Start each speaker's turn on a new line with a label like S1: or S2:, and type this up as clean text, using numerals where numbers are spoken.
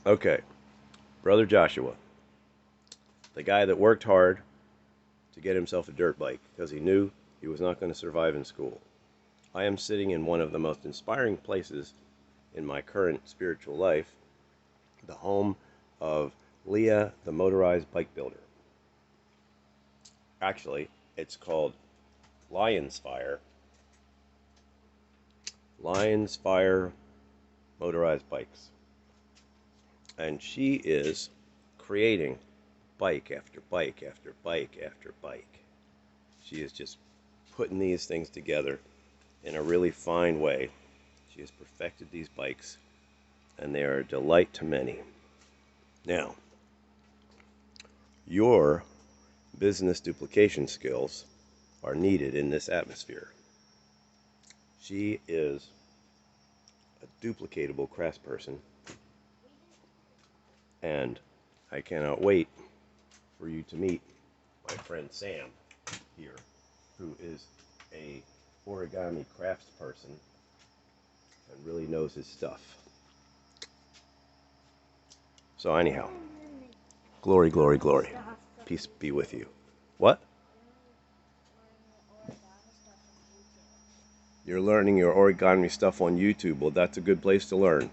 S1: Okay, Brother Joshua, the guy that worked hard to get himself a dirt bike because he knew he was not going to survive in school. I am sitting in one of the most inspiring places in my current spiritual life, the home of Leah, the motorized bike builder. Actually, it's called Lions Fire. Lions Fire Motorized Bikes. And she is creating bike after bike after bike after bike. She is just putting these things together in a really fine way. She has perfected these bikes, and they are a delight to many. Now, your business duplication skills are needed in this atmosphere. She is a duplicatable craftsperson, and I cannot wait for you to meet my friend Sam here, who is a origami craftsperson and really knows his stuff. So anyhow, glory, glory, glory. Peace be with you. What? You're learning your origami stuff on YouTube. Well, that's a good place to learn.